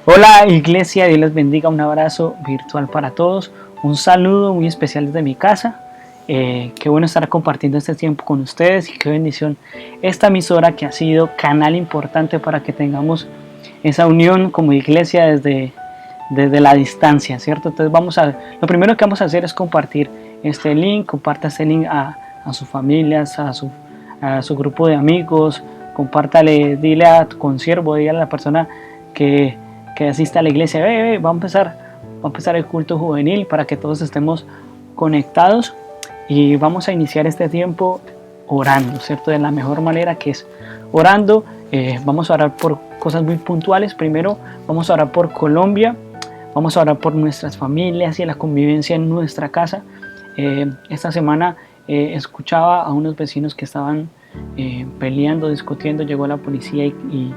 Hola Iglesia, Dios les bendiga, un abrazo virtual para todos, un saludo muy especial desde mi casa. Qué bueno estar compartiendo este tiempo con ustedes y qué bendición esta emisora que ha sido canal importante para que tengamos esa unión como iglesia desde la distancia, ¿cierto? Entonces lo primero que vamos a hacer es compartir este link, comparta este link a sus familias, a su grupo de amigos, compártale, dile a tu consiervo, dile a la persona que asista a la iglesia, va a empezar el culto juvenil para que todos estemos conectados y vamos a iniciar este tiempo orando, ¿cierto? De la mejor manera, que es orando. Vamos a orar por cosas muy puntuales. Primero vamos a orar por Colombia, vamos a orar por nuestras familias y la convivencia en nuestra casa. Esta semana escuchaba a unos vecinos que estaban peleando, discutiendo, llegó la policía y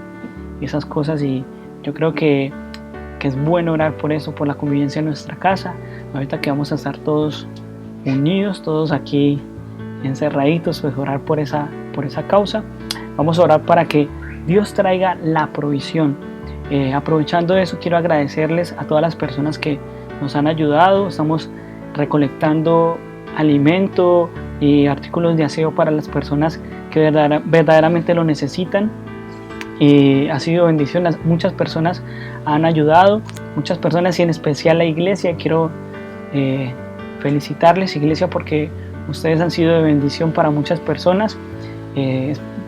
esas cosas, y yo creo que es bueno orar por eso, por la convivencia en nuestra casa. Ahorita que vamos a estar todos unidos, todos aquí encerraditos, pues orar por esa causa. Vamos a orar para que Dios traiga la provisión. Aprovechando eso, quiero agradecerles a todas las personas que nos han ayudado. Estamos recolectando alimento y artículos de aseo para las personas que verdaderamente lo necesitan. Ha sido bendición, muchas personas han ayudado, muchas personas, y en especial la iglesia. Quiero felicitarles, iglesia, porque ustedes han sido de bendición para muchas personas.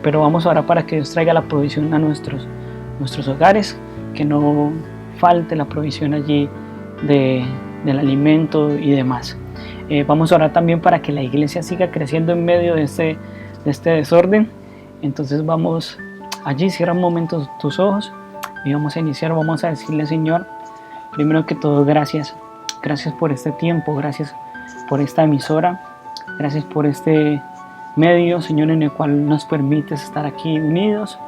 Pero vamos a orar para que Dios traiga la provisión a nuestros hogares, que no falte la provisión allí del alimento y demás. Vamos a orar también para que la iglesia siga creciendo en medio de este desorden. Entonces vamos allí, cierra un momento tus ojos y vamos a iniciar. Vamos a decirle: Señor, primero que todo, gracias por este tiempo, gracias por esta emisora, gracias por este medio, Señor, en el cual nos permites estar aquí unidos.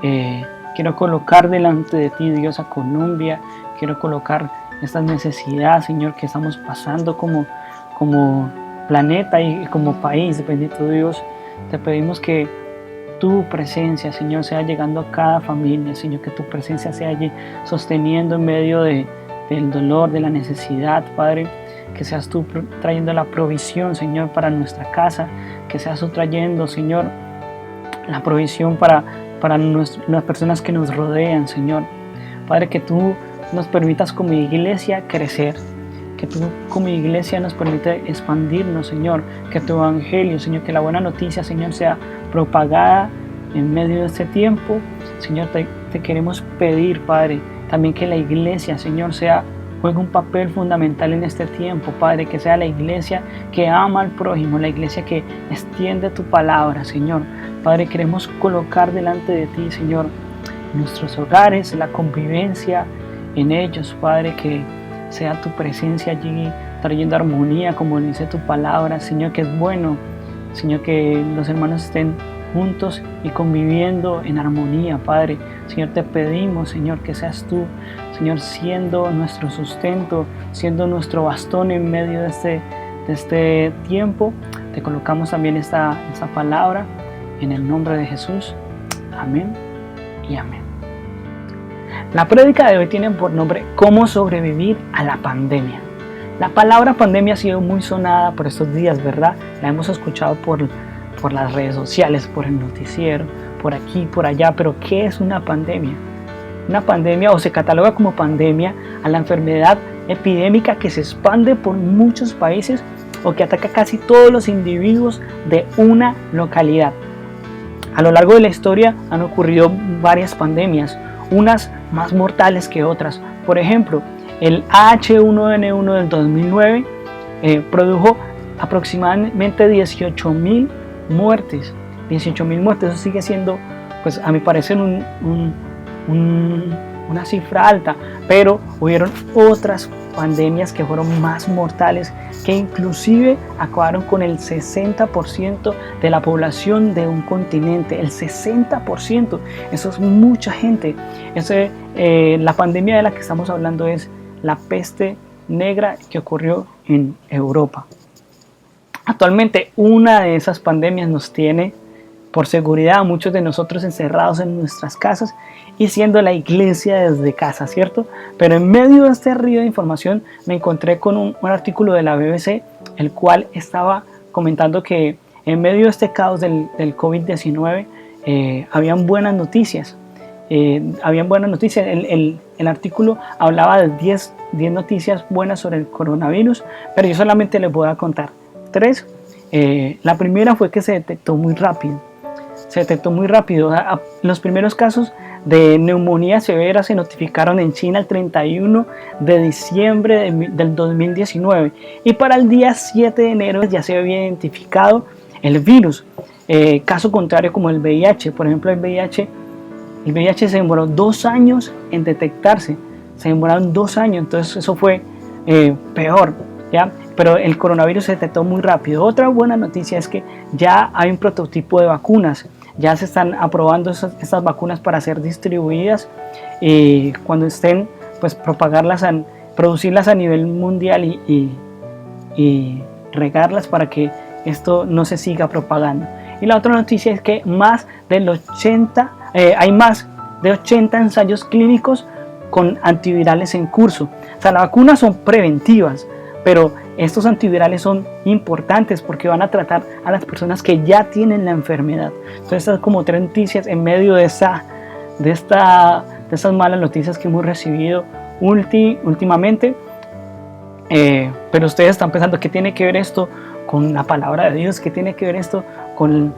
Quiero colocar delante de ti, Dios, a Colombia. Quiero colocar estas necesidades, Señor, que estamos pasando como planeta y como país. Bendito Dios, te pedimos que tu presencia, Señor, sea llegando a cada familia, Señor, que tu presencia sea allí sosteniendo en medio del dolor, de la necesidad, Padre. Que seas tú trayendo la provisión, Señor, para nuestra casa, que seas tú trayendo, Señor, la provisión para las personas que nos rodean, Señor. Padre, que tú nos permitas como iglesia crecer, que tú como iglesia nos permita expandirnos, Señor, que tu evangelio, Señor, que la buena noticia, Señor, sea propagada en medio de este tiempo. Señor, te queremos pedir, Padre, también que la iglesia, Señor, juega un papel fundamental en este tiempo, Padre, que sea la iglesia que ama al prójimo, la iglesia que extiende tu palabra, Señor. Padre, queremos colocar delante de ti, Señor, nuestros hogares, la convivencia en ellos, Padre, que sea tu presencia allí trayendo armonía, como dice tu palabra, Señor, que es bueno, Señor, que los hermanos estén juntos y conviviendo en armonía, Padre. Señor, te pedimos, Señor, que seas tú, Señor, siendo nuestro sustento, siendo nuestro bastón en medio de este tiempo. Te colocamos también esta palabra en el nombre de Jesús. Amén y amén. La prédica de hoy tiene por nombre ¿Cómo sobrevivir a la pandemia? La palabra pandemia ha sido muy sonada por estos días, ¿verdad? La hemos escuchado por las redes sociales, por el noticiero, por aquí, por allá. Pero ¿qué es una pandemia? Una pandemia, o se cataloga como pandemia, a la enfermedad epidémica que se expande por muchos países o que ataca casi todos los individuos de una localidad. A lo largo de la historia han ocurrido varias pandemias, unas más mortales que otras. Por ejemplo, el H1N1 del 2009 produjo aproximadamente 18,000 muertes. 18,000 muertes, eso sigue siendo, pues a mi parecer, una cifra alta, pero hubieron otras pandemias que fueron más mortales, que inclusive acabaron con el 60% de la población de un continente. El 60%, eso es mucha gente. La pandemia de la que estamos hablando es la peste negra, que ocurrió en Europa. Actualmente una de esas pandemias nos tiene por seguridad, muchos de nosotros encerrados en nuestras casas y siendo la iglesia desde casa, ¿cierto? Pero en medio de este río de información me encontré con un artículo de la BBC, el cual estaba comentando que en medio de este caos del COVID-19 habían buenas noticias. El artículo hablaba de 10 noticias buenas sobre el coronavirus, pero yo solamente les voy a contar 3. La primera fue que se detectó muy rápido. Los primeros casos de neumonía severa se notificaron en China el 31 de diciembre del 2019 y para el día 7 de enero ya se había identificado el virus. Caso contrario como el VIH, por ejemplo el VIH se demoró 2 años en detectarse, se demoraron 2 años, entonces eso fue peor, ¿ya? Pero el coronavirus se detectó muy rápido. Otra buena noticia es que ya hay un prototipo de vacunas, ya se están aprobando estas vacunas para ser distribuidas y cuando estén, pues producirlas a nivel mundial y regarlas para que esto no se siga propagando. Y la otra noticia es que hay más de 80 ensayos clínicos con antivirales en curso. O sea, las vacunas son preventivas, pero estos antivirales son importantes porque van a tratar a las personas que ya tienen la enfermedad. Entonces, estas como 3 noticias en medio de estas malas noticias que hemos recibido últimamente. Pero ustedes están pensando, ¿qué tiene que ver esto con la palabra de Dios? ¿Qué tiene que ver esto con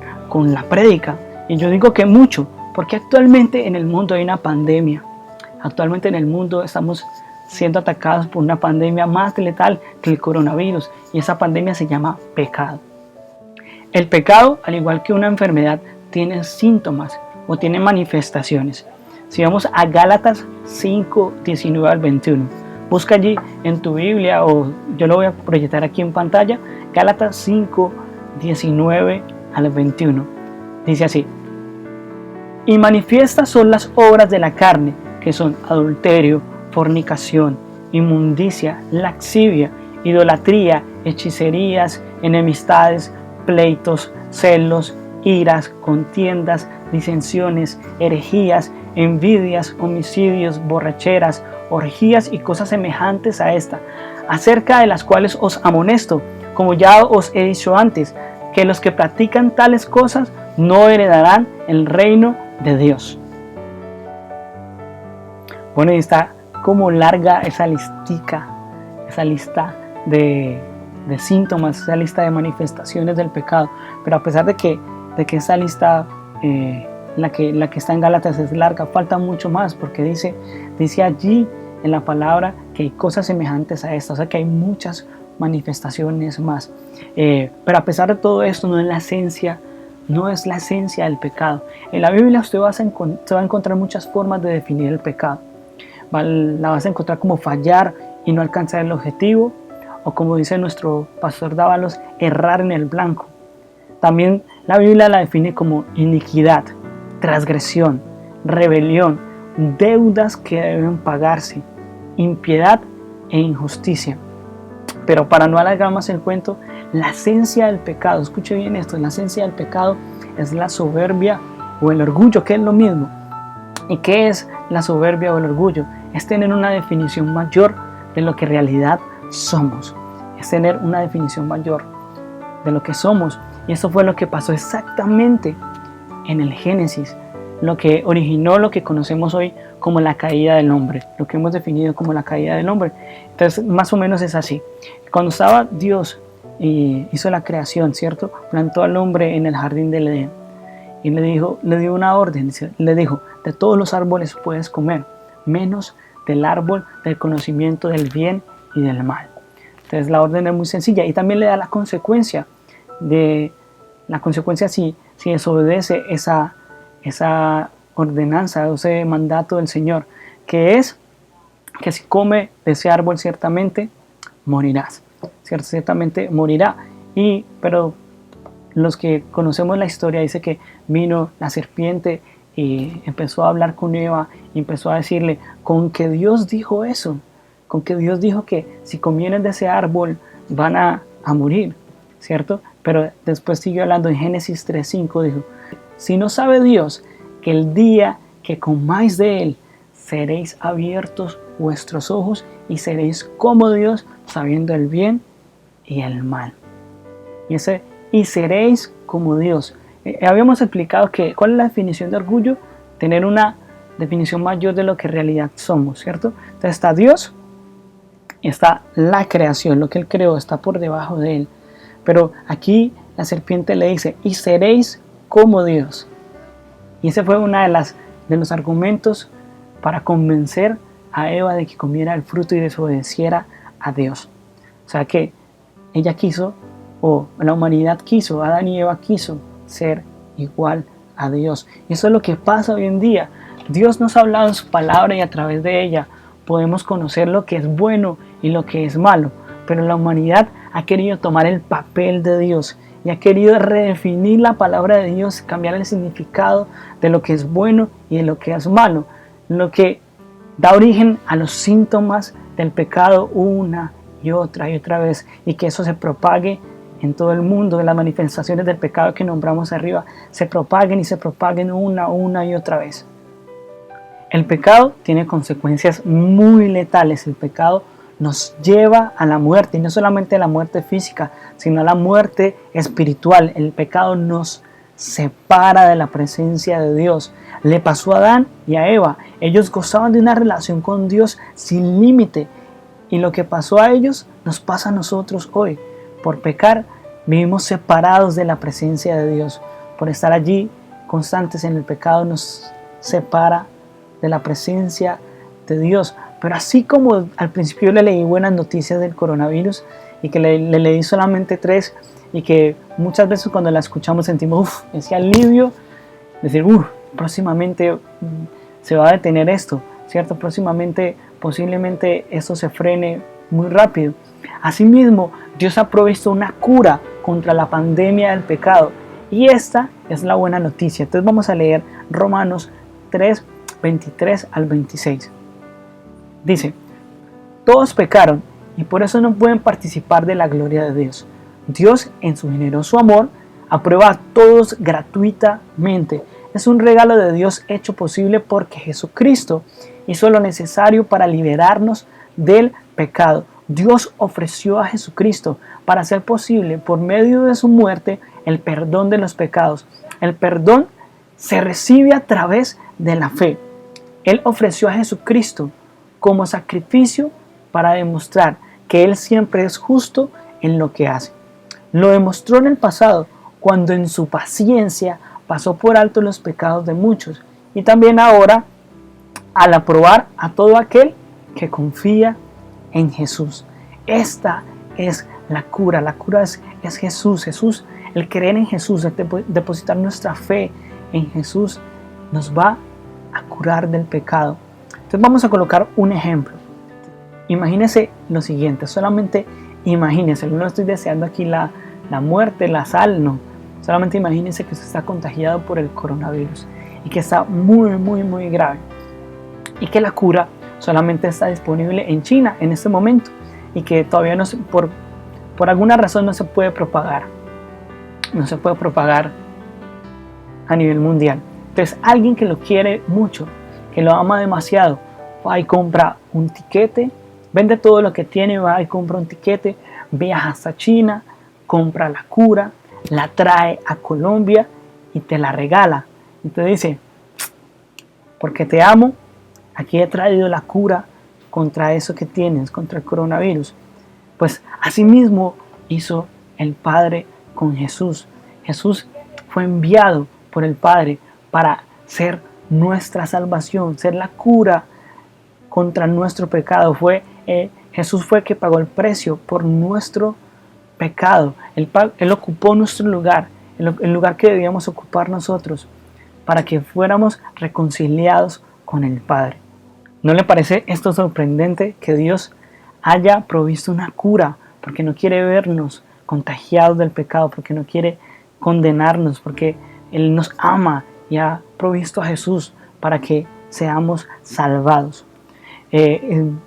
la prédica? Y yo digo que mucho, porque actualmente en el mundo hay una pandemia. Actualmente en el mundo estamos siendo atacados por una pandemia más letal que el coronavirus, y esa pandemia se llama pecado. El pecado, al igual que una enfermedad, tiene síntomas o tiene manifestaciones. Si vamos a Gálatas 5, 19 al 21, busca allí en tu Biblia, o yo lo voy a proyectar aquí en pantalla, Gálatas 5, 19 al 21. Dice así: y manifiestas son las obras de la carne, que son adulterio, fornicación, inmundicia, laxivia, idolatría, hechicerías, enemistades, pleitos, celos, iras, contiendas, disensiones, herejías, envidias, homicidios, borracheras, orgías y cosas semejantes a esta, acerca de las cuales os amonesto, como ya os he dicho antes, que los que practican tales cosas no heredarán el reino de Dios. Bueno, y está como larga esa listica, esa lista de síntomas, esa lista de manifestaciones del pecado. Pero a pesar de que esa lista, la que está en Gálatas, es larga, falta mucho más, porque dice allí en la palabra que hay cosas semejantes a esta, o sea que hay muchas manifestaciones más. Pero a pesar de todo esto, no es la esencia del pecado. En la Biblia usted va a encontrar muchas formas de definir el pecado. La vas a encontrar como fallar y no alcanzar el objetivo, o como dice nuestro pastor Dávalos, errar en el blanco. También la Biblia la define como iniquidad, transgresión, rebelión, deudas que deben pagarse, impiedad e injusticia. Pero para no alargar más el cuento, la esencia del pecado, escuche bien esto, la esencia del pecado es la soberbia o el orgullo, que es lo mismo. ¿Y qué es la soberbia o el orgullo? Es tener una definición mayor de lo que en realidad somos. Es tener una definición mayor de lo que somos. Y eso fue lo que pasó exactamente en el Génesis, lo que originó lo que conocemos hoy como la caída del hombre, lo que hemos definido como la caída del hombre. Entonces, más o menos es así. Cuando estaba Dios y hizo la creación, ¿cierto? Plantó al hombre en el jardín del Edén y le dio una orden, le dijo: de todos los árboles puedes comer, menos del árbol del conocimiento del bien y del mal. Entonces la orden es muy sencilla, y también le da la consecuencia si desobedece esa ordenanza, ese mandato del Señor, que es que si come de ese árbol ciertamente morirás, ciertamente morirá. Pero los que conocemos la historia dice que vino la serpiente y empezó a hablar con Eva y empezó a decirle: con que Dios dijo eso, con que Dios dijo que si comieran de ese árbol van a morir, ¿cierto? Pero después siguió hablando en Génesis 3:5, dijo: Si no sabe Dios que el día que comáis de él, seréis abiertos vuestros ojos y seréis como Dios, sabiendo el bien y el mal. Y seréis como Dios. Habíamos explicado cuál es la definición de orgullo, tener una definición mayor de lo que en realidad somos, ¿cierto? Entonces está Dios, está la creación, lo que Él creó está por debajo de Él. Pero aquí la serpiente le dice, y seréis como Dios. Y ese fue uno de los argumentos para convencer a Eva de que comiera el fruto y desobedeciera a Dios. O sea que ella quiso, o la humanidad quiso, Adán y Eva quiso ser igual a Dios. Y eso es lo que pasa hoy en día. Dios nos ha hablado en su palabra y a través de ella podemos conocer lo que es bueno y lo que es malo. Pero la humanidad ha querido tomar el papel de Dios y ha querido redefinir la palabra de Dios, cambiar el significado de lo que es bueno y de lo que es malo. Lo que da origen a los síntomas del pecado una y otra vez, y que eso se propague en todo el mundo, de las manifestaciones del pecado que nombramos arriba, se propaguen una y otra vez. El pecado tiene consecuencias muy letales. El pecado nos lleva a la muerte, y no solamente a la muerte física, sino a la muerte espiritual. El pecado nos separa de la presencia de Dios. Le pasó a Adán y a Eva. Ellos gozaban de una relación con Dios sin límite, y lo que pasó a ellos nos pasa a nosotros hoy. Por pecar vivimos separados de la presencia de Dios. Por estar allí constantes en el pecado nos separa de la presencia de Dios. Pero así como al principio le leí buenas noticias del coronavirus y que le leí solamente 3, y que muchas veces cuando la escuchamos sentimos ese alivio, decir próximamente se va a detener esto, ¿cierto? Próximamente posiblemente esto se frene muy rápido. Asimismo, Dios ha provisto una cura contra la pandemia del pecado, y esta es la buena noticia. Entonces vamos a leer Romanos 3, 23 al 26. Dice: todos pecaron y por eso no pueden participar de la gloria de Dios. Dios, en su generoso amor, aprueba a todos gratuitamente. Es un regalo de Dios hecho posible porque Jesucristo hizo lo necesario para liberarnos del pecado. Dios ofreció a Jesucristo para hacer posible, por medio de su muerte, el perdón de los pecados. El perdón se recibe a través de la fe. Él ofreció a Jesucristo como sacrificio para demostrar que Él siempre es justo en lo que hace. Lo demostró en el pasado, cuando en su paciencia pasó por alto los pecados de muchos, y también ahora al aprobar a todo aquel que confía en Jesús. Esta es la cura. La cura es Jesús. El creer en Jesús, el depositar nuestra fe en Jesús, nos va a curar del pecado. Entonces vamos a colocar un ejemplo. Imagínese lo siguiente, solamente imagínese. No estoy deseando aquí la muerte, la sal, no. Solamente imagínese que usted está contagiado por el coronavirus y que está muy grave, y que la cura solamente está disponible en China en este momento, y que todavía no por alguna razón no se puede propagar a nivel mundial. Entonces alguien que lo quiere mucho, que lo ama demasiado, va y compra un tiquete, vende todo lo que tiene, va y compra un tiquete, viaja hasta China, compra la cura, la trae a Colombia y te la regala. Y te dice: porque te amo, aquí he traído la cura contra eso que tienes, contra el coronavirus. Pues así mismo hizo el Padre con Jesús. Jesús fue enviado por el Padre para ser nuestra salvación, ser la cura contra nuestro pecado. Jesús fue el que pagó el precio por nuestro pecado. Él ocupó nuestro lugar, el lugar que debíamos ocupar nosotros, para que fuéramos reconciliados con el Padre. ¿No le parece esto sorprendente, que Dios haya provisto una cura? Porque no quiere vernos contagiados del pecado, porque no quiere condenarnos, porque Él nos ama y ha provisto a Jesús para que seamos salvados. En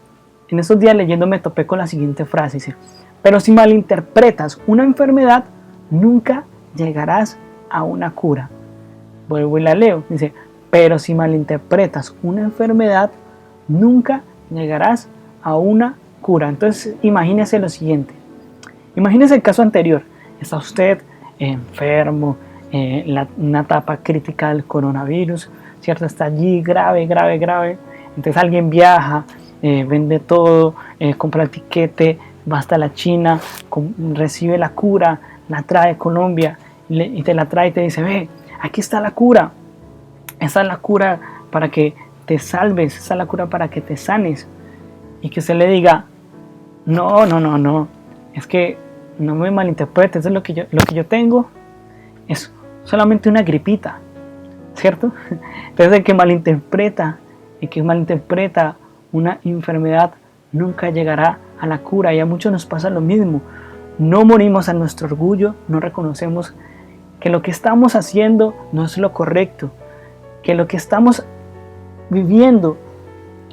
estos días leyendo me topé con la siguiente frase, dice: pero si malinterpretas una enfermedad, nunca llegarás a una cura. vuelvo y la leo. Dice, pero si malinterpretas una enfermedad, nunca llegarás a una cura. Entonces imagínese lo siguiente. Imagínese el caso anterior. Está usted enfermo, una etapa crítica del coronavirus, ¿cierto? Está allí grave. Entonces alguien viaja, vende todo, compra el tiquete, va hasta la China, recibe la cura, la trae a Colombia y te la trae y te dice, ve, aquí está la cura. Esa es la cura para que te salves, esa es la cura para que te sanes. Y que usted le diga, no, es que no me malinterpretes, es lo que yo tengo es solamente una gripita, ¿cierto? Entonces el que malinterpreta una enfermedad nunca llegará a la cura, y a muchos nos pasa lo mismo. No morimos a nuestro orgullo, no reconocemos que lo que estamos haciendo no es lo correcto, que lo que estamos viviendo,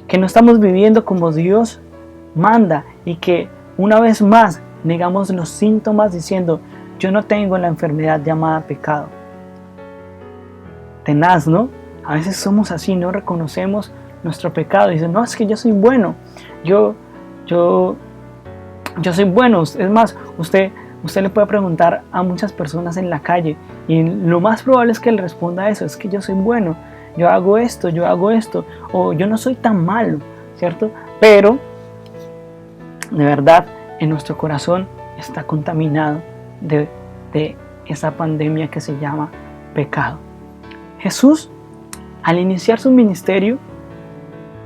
que no estamos viviendo como Dios manda, y que una vez más negamos los síntomas diciendo, yo no tengo la enfermedad llamada pecado. Tenaz, ¿no? A veces somos así, no reconocemos nuestro pecado. Dicen, no, es que yo soy bueno. Yo soy bueno. Es más, usted le puede preguntar a muchas personas en la calle y lo más probable es que él responda a eso. Es que yo soy bueno. Yo hago esto. O yo no soy tan malo, ¿cierto? Pero, de verdad, en nuestro corazón está contaminado de esa pandemia que se llama pecado. Jesús, al iniciar su ministerio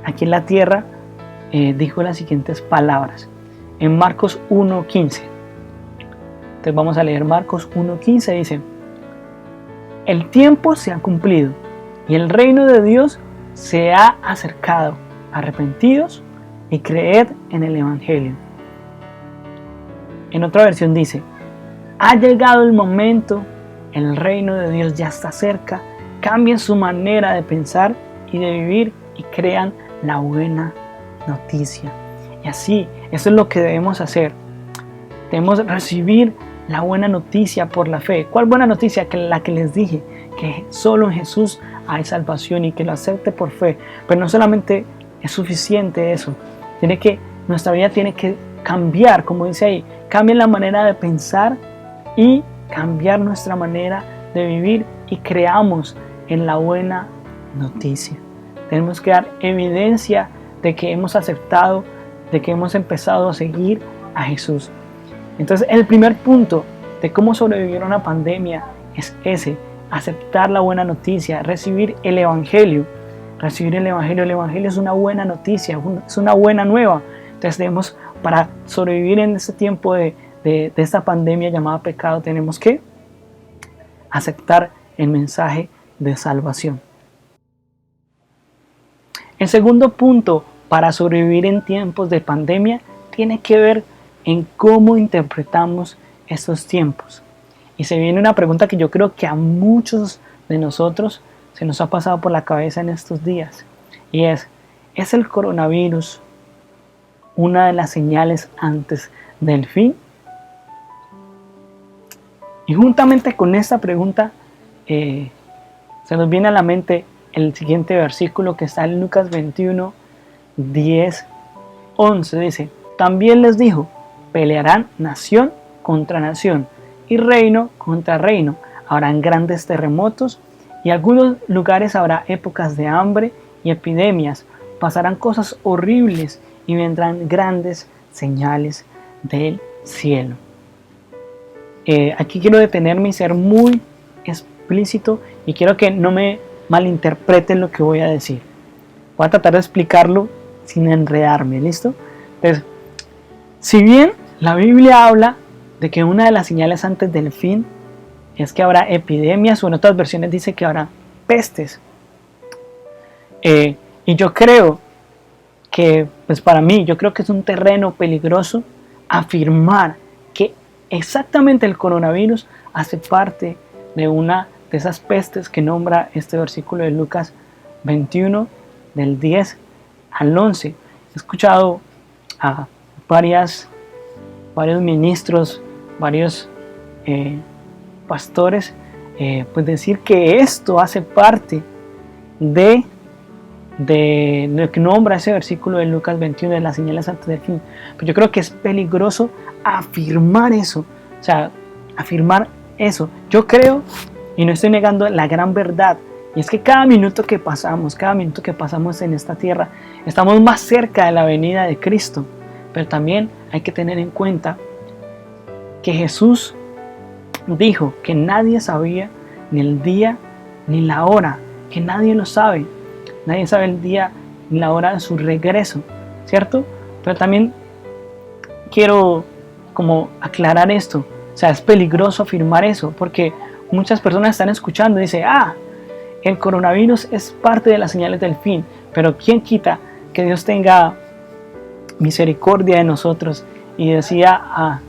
aquí en la tierra, dijo las siguientes palabras en Marcos 1:15. Entonces vamos a leer Marcos 1:15. Dice, el tiempo se ha cumplido y el reino de Dios se ha acercado. Arrepentidos y creed en el Evangelio. En otra versión dice, ha llegado el momento, el reino de Dios ya está cerca, cambien su manera de pensar y de vivir y crean la buena noticia. Y así, eso es lo que debemos hacer. Debemos recibir la buena noticia por la fe. ¿Cuál buena noticia? La que les dije, que solo en Jesús hay salvación y que lo acepte por fe. Pero no solamente es suficiente eso, nuestra vida tiene que cambiar, como dice ahí, cambien la manera de pensar y cambiar nuestra manera de vivir y creamos en la buena noticia. Tenemos que dar evidencia de que hemos aceptado, de que hemos empezado a seguir a Jesús. Entonces el primer punto de cómo sobrevivir a una pandemia es ese, aceptar la buena noticia, recibir el Evangelio. Recibir el Evangelio es una buena noticia, es una buena nueva. Entonces debemos, para sobrevivir en este tiempo de esta pandemia llamada pecado, tenemos que aceptar el mensaje de salvación. El segundo punto para sobrevivir en tiempos de pandemia tiene que ver en cómo interpretamos estos tiempos. Y se viene una pregunta que yo creo que a muchos de nosotros se nos ha pasado por la cabeza en estos días. Y ¿es el coronavirus una de las señales antes del fin? Y juntamente con esta pregunta se nos viene a la mente el siguiente versículo que está en Lucas 21, 10, 11. Dice, también les dijo, pelearán nación contra nación y reino contra reino. Habrán grandes terremotos y en algunos lugares habrá épocas de hambre y epidemias. Pasarán cosas horribles y vendrán grandes señales del cielo. Aquí quiero detenerme y ser muy explícito y quiero que no me malinterpreten lo que voy a decir. Voy a tratar de explicarlo sin enredarme, ¿listo? Entonces, si bien la Biblia habla de que una de las señales antes del fin es que habrá epidemias, o en otras versiones dice que habrá pestes, y yo creo que, pues para mí, yo creo que es un terreno peligroso afirmar que exactamente el coronavirus hace parte de una de esas pestes que nombra este versículo de Lucas 21, del 10 al 11. He escuchado a varios ministros, varios pastores pues decir que esto hace parte de lo que nombra ese versículo de Lucas 21 de las señales antes del fin. Pues yo creo que es peligroso afirmar eso, o sea, afirmar eso. Yo creo, y no estoy negando la gran verdad, y es que cada minuto que pasamos en esta tierra, estamos más cerca de la venida de Cristo. Pero también hay que tener en cuenta que Jesús dijo que nadie sabía ni el día ni la hora, que nadie lo sabe. Nadie sabe el día ni la hora de su regreso, ¿cierto? Pero también quiero como aclarar esto. O sea, es peligroso afirmar eso, porque muchas personas están escuchando y dicen, el coronavirus es parte de las señales del fin, pero ¿quién quita que Dios tenga misericordia de nosotros? Y decía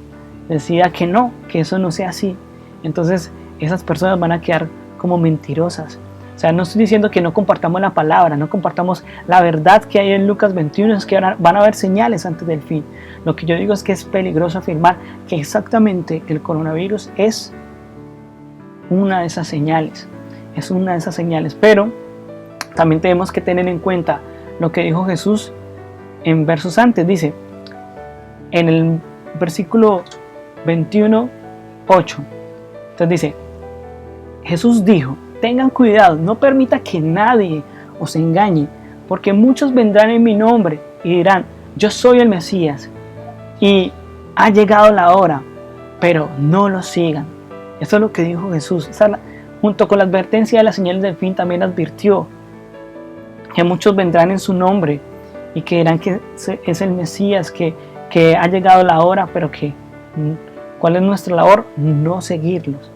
que no, que eso no sea así. Entonces esas personas van a quedar como mentirosas. O sea, no estoy diciendo que no compartamos la palabra, no compartamos la verdad que hay en Lucas 21, es que van a haber señales antes del fin. Lo que yo digo es que es peligroso afirmar que exactamente el coronavirus es una de esas señales. Es una de esas señales, pero también tenemos que tener en cuenta lo que dijo Jesús en versos antes. Dice, en el versículo 21:8, entonces dice, Jesús dijo, tengan cuidado, no permita que nadie os engañe, porque muchos vendrán en mi nombre y dirán, yo soy el Mesías, y ha llegado la hora, pero no lo sigan. Eso es lo que dijo Jesús. Junto con la advertencia de las señales del fin, también advirtió que muchos vendrán en su nombre y que dirán que es el Mesías, que ha llegado la hora, pero que ¿cuál es nuestra labor? No seguirlos.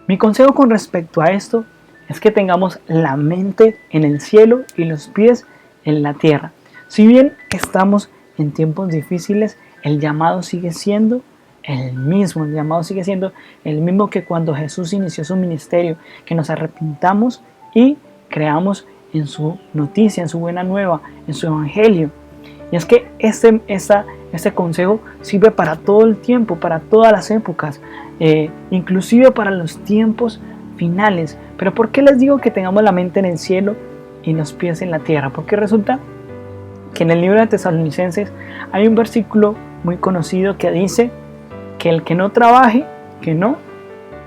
Mi consejo con respecto a esto es que tengamos la mente en el cielo y los pies en la tierra. Si bien estamos en tiempos difíciles, el llamado sigue siendo el mismo. El llamado sigue siendo el mismo que cuando Jesús inició su ministerio, que nos arrepintamos y creamos en su noticia, en su buena nueva, en su evangelio. Y es que este consejo sirve para todo el tiempo, para todas las épocas, inclusive para los tiempos finales. Pero ¿por qué les digo que tengamos la mente en el cielo y los pies en la tierra? Porque resulta que en el libro de Tesalonicenses hay un versículo muy conocido que dice que el que no trabaje, que no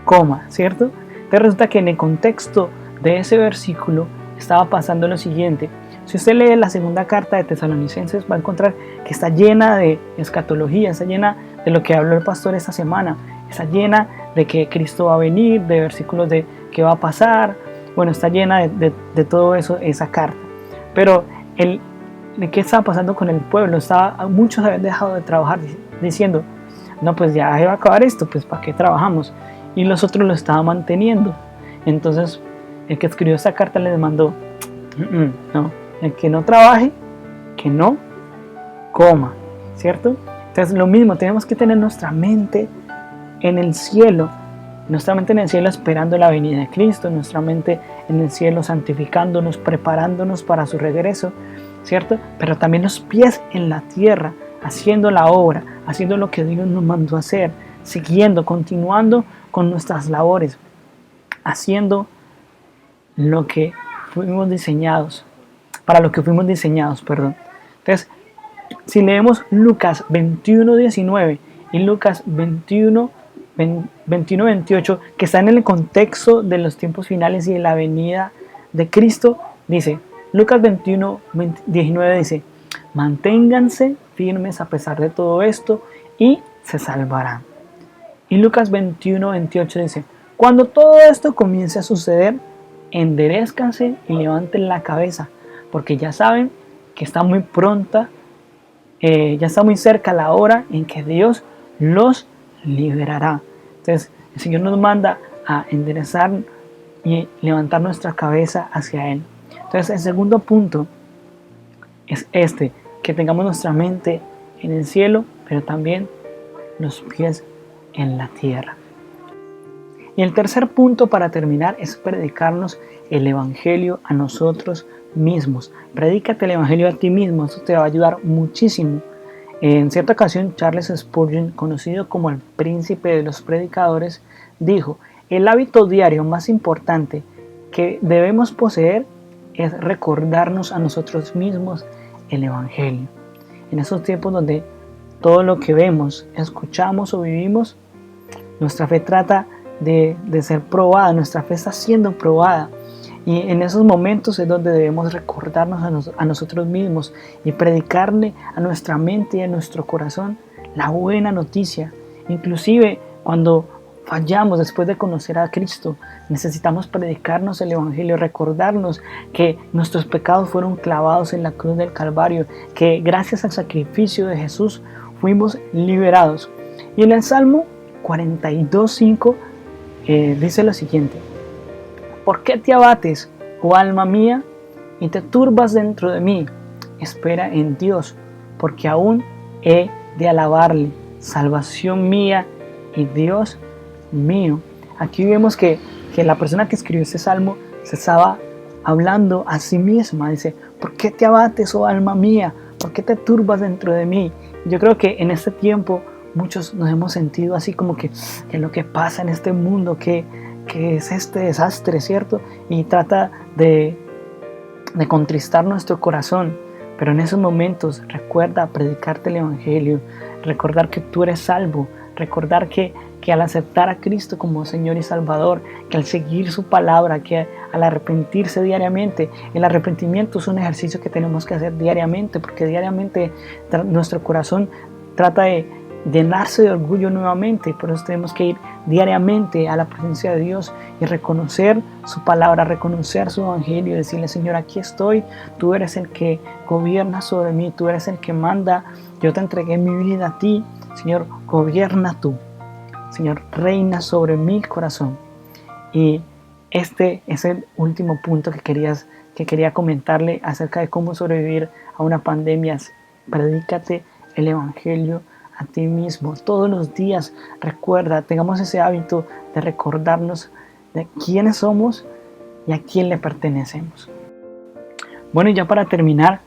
coma, ¿cierto? Entonces resulta que en el contexto de ese versículo estaba pasando lo siguiente. Si usted lee la segunda carta de Tesalonicenses, va a encontrar que está llena de escatología, está llena de lo que habló el pastor esta semana, está llena de que Cristo va a venir, de versículos de qué va a pasar. Bueno, está llena de todo eso, esa carta. Pero de qué estaba pasando con el pueblo, muchos habían dejado de trabajar diciendo, no, pues ya va a acabar esto, pues ¿para qué trabajamos? Y los otros lo estaban manteniendo. Entonces el que escribió esta carta les mandó, no, el que no trabaje, que no coma, ¿cierto? Entonces lo mismo, tenemos que tener nuestra mente en el cielo, esperando la venida de Cristo, nuestra mente en el cielo santificándonos, preparándonos para su regreso, ¿cierto? Pero también los pies en la tierra, haciendo la obra, haciendo lo que Dios nos mandó a hacer, siguiendo, continuando con nuestras labores, haciendo lo que fuimos diseñados, para lo que fuimos diseñados, perdón. Entonces, si leemos Lucas 21:19 y Lucas 21:28, que están en el contexto de los tiempos finales y de la venida de Cristo, dice, Lucas 21:19 dice, manténganse firmes a pesar de todo esto y se salvarán. Y Lucas 21:28 dice, cuando todo esto comience a suceder, enderezcanse y levanten la cabeza, porque ya saben que está muy pronta, ya está muy cerca la hora en que Dios los liberará. Entonces el Señor nos manda a enderezar y levantar nuestra cabeza hacia Él. Entonces el segundo punto es que tengamos nuestra mente en el cielo, pero también los pies en la tierra. Y el tercer punto para terminar es predicarnos el evangelio a nosotros mismos. Predícate el evangelio a ti mismo, eso te va a ayudar muchísimo. En cierta ocasión, Charles Spurgeon, conocido como el príncipe de los predicadores, dijo, el hábito diario más importante que debemos poseer es recordarnos a nosotros mismos el Evangelio. En esos tiempos donde todo lo que vemos, escuchamos o vivimos, nuestra fe trata de ser probada, nuestra fe está siendo probada. Y en esos momentos es donde debemos recordarnos a nosotros mismos y predicarle a nuestra mente y a nuestro corazón la buena noticia. Inclusive cuando fallamos después de conocer a Cristo, necesitamos predicarnos el Evangelio, recordarnos que nuestros pecados fueron clavados en la cruz del Calvario, que gracias al sacrificio de Jesús fuimos liberados. Y en el Salmo 42:5 dice lo siguiente: ¿por qué te abates, oh alma mía, y te turbas dentro de mí? Espera en Dios, porque aún he de alabarle, salvación mía y Dios mío. Aquí vemos que la persona que escribió este salmo se estaba hablando a sí misma. Dice: ¿por qué te abates, oh alma mía? ¿Por qué te turbas dentro de mí? Yo creo que en este tiempo muchos nos hemos sentido así como que lo que pasa en este mundo, que es este desastre, ¿cierto? Y trata de contristar nuestro corazón. Pero en esos momentos recuerda predicarte el Evangelio, recordar que tú eres salvo, recordar que al aceptar a Cristo como Señor y Salvador, que al seguir su palabra, que al arrepentirse diariamente, el arrepentimiento es un ejercicio que tenemos que hacer diariamente, porque diariamente nuestro corazón trata de llenarse de orgullo nuevamente. Por eso tenemos que ir diariamente a la presencia de Dios y reconocer su palabra, reconocer su Evangelio y decirle: Señor, aquí estoy, tú eres el que gobierna sobre mí, tú eres el que manda, yo te entregué mi vida a ti, Señor, gobierna tú, Señor, reina sobre mi corazón. Y este es el último punto que quería comentarle acerca de cómo sobrevivir a una pandemia. Predícate el Evangelio a ti mismo todos los días. Recuerda, tengamos ese hábito de recordarnos de quiénes somos y a quién le pertenecemos. Bueno, y ya para terminar,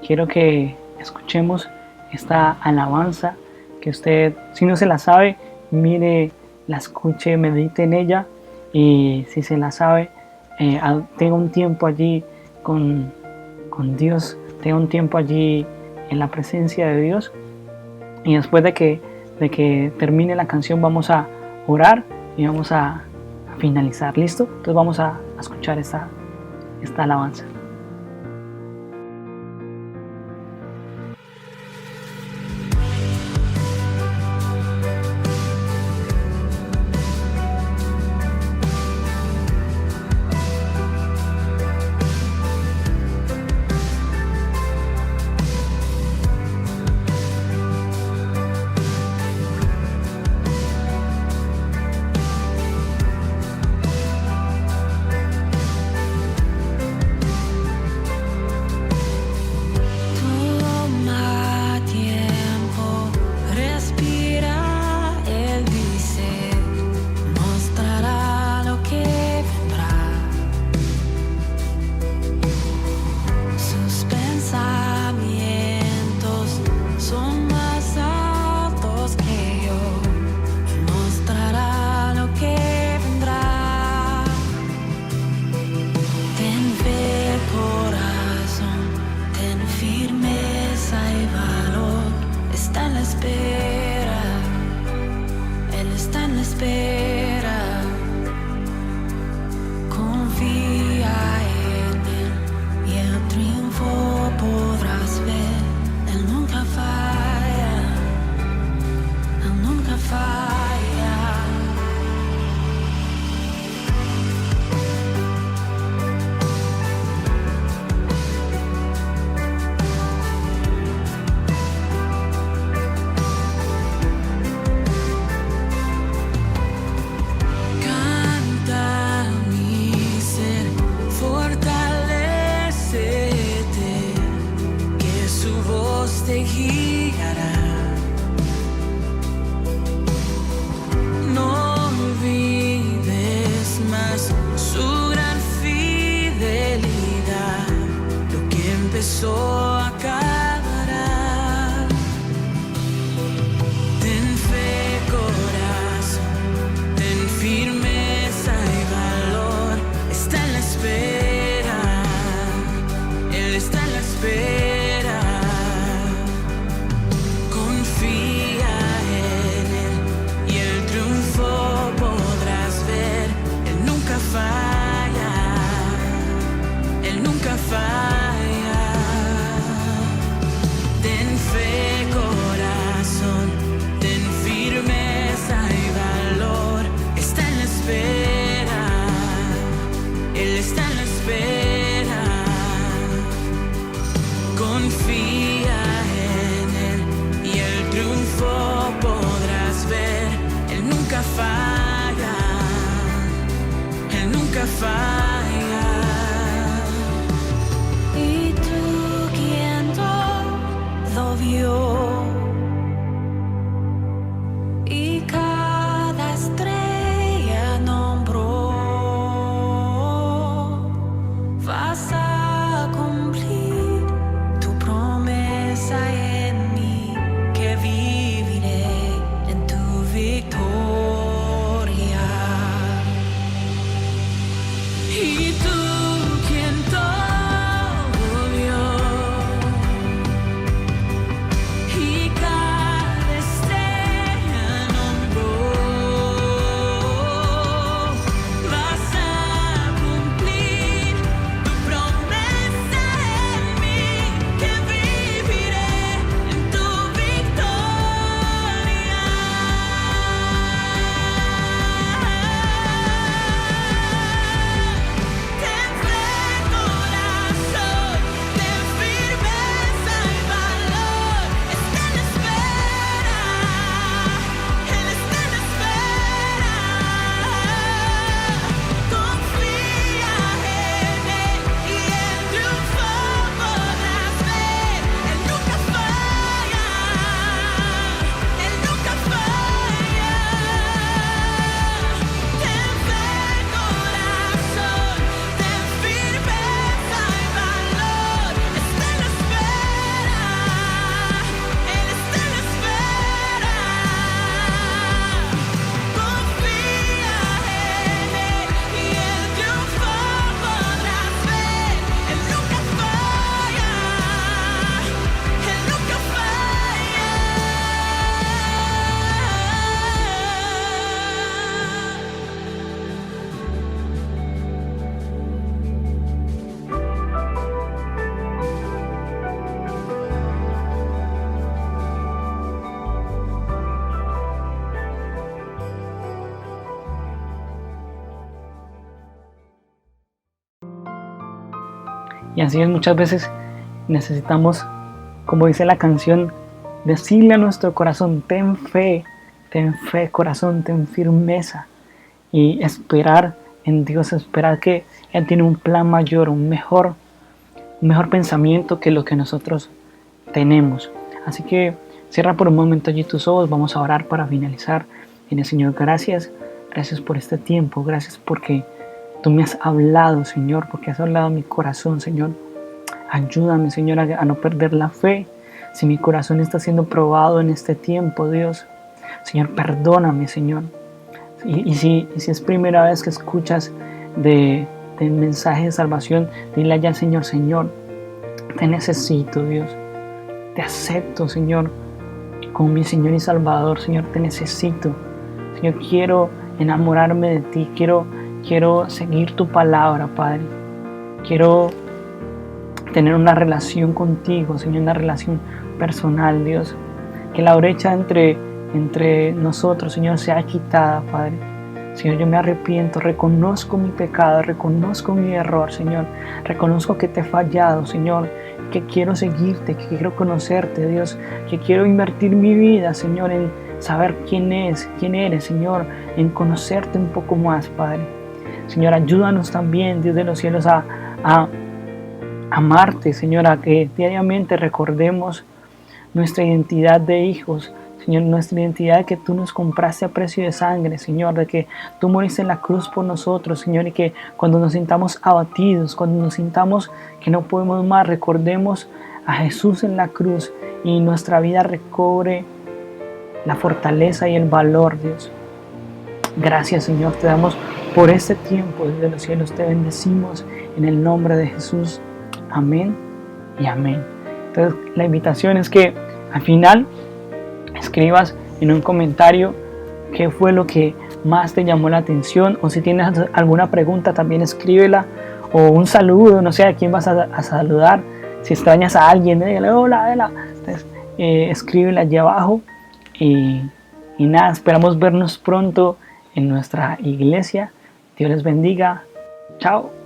quiero que escuchemos esta alabanza que usted, si no se la sabe, mire, la escuche, medite en ella, y si se la sabe, tenga un tiempo allí con Dios, tenga un tiempo allí en la presencia de Dios. Y después de que termine la canción vamos a orar y vamos a finalizar. ¿Listo? Entonces vamos a escuchar esta alabanza. está en la espera. Confía en Él y el triunfo podrás ver. Él nunca falla, Él nunca falla. ¿Y tú quién todo vio? Y cada estrella nombró. Vas a cumplir tu promesa en mí, que viviré en tu victoria. Y tú quien todo vio y cada estrella nombró, vas a cumplir tu promesa en mí, que viviré en tu victoria. Ten fe, corazón, ten firmeza y valor. Está en espera, Él está en espera. Confía en Él y el triunfo podrás ver. Él nunca falla, Él nunca falla. Ten fe, corazón, ten firmeza y valor. Está en espera, Él está en espera. Confía en Él y el triunfo podrás ver. Él nunca falla, Él nunca falla. Y así es, muchas veces necesitamos, como dice la canción, decirle a nuestro corazón: ten fe corazón, ten firmeza, y esperar en Dios, esperar que Él tiene un plan mayor, un mejor pensamiento que lo que nosotros tenemos. Así que cierra por un momento allí tus ojos, vamos a orar para finalizar. En el Señor, gracias por este tiempo, gracias porque tú me has hablado, Señor, porque has hablado a mi corazón, Señor. Ayúdame, Señor, a no perder la fe. Si mi corazón está siendo probado en este tiempo, Dios, Señor, perdóname, Señor. Y si es primera vez que escuchas de mensaje de salvación, dile allá al Señor: Señor, te necesito, Dios. Te acepto, Señor, como mi Señor y Salvador. Señor, te necesito. Señor, quiero enamorarme de ti. Quiero seguir tu palabra, Padre. Quiero tener una relación contigo, Señor, una relación personal, Dios. Que la brecha entre nosotros, Señor, sea quitada, Padre. Señor, yo me arrepiento, reconozco mi pecado, reconozco mi error, Señor. Reconozco que te he fallado, Señor, que quiero seguirte, que quiero conocerte, Dios, que quiero invertir mi vida, Señor, en saber quién eres, Señor, en conocerte un poco más, Padre. Señor, ayúdanos también, Dios de los cielos, a amarte, Señor, a que diariamente recordemos nuestra identidad de hijos, Señor, nuestra identidad de que tú nos compraste a precio de sangre, Señor, de que tú moriste en la cruz por nosotros, Señor, y que cuando nos sintamos abatidos, cuando nos sintamos que no podemos más, recordemos a Jesús en la cruz y nuestra vida recobre la fortaleza y el valor, Dios. Gracias, Señor, te damos por este tiempo desde los cielos, te bendecimos en el nombre de Jesús. Amén y amén. Entonces, la invitación es que al final escribas en un comentario qué fue lo que más te llamó la atención, o si tienes alguna pregunta también escríbela, o un saludo, no sé a quién vas a saludar. Si extrañas a alguien, dile hola, hola. Entonces, escríbela allí abajo y nada, esperamos vernos pronto en nuestra iglesia. Dios les bendiga. Chao.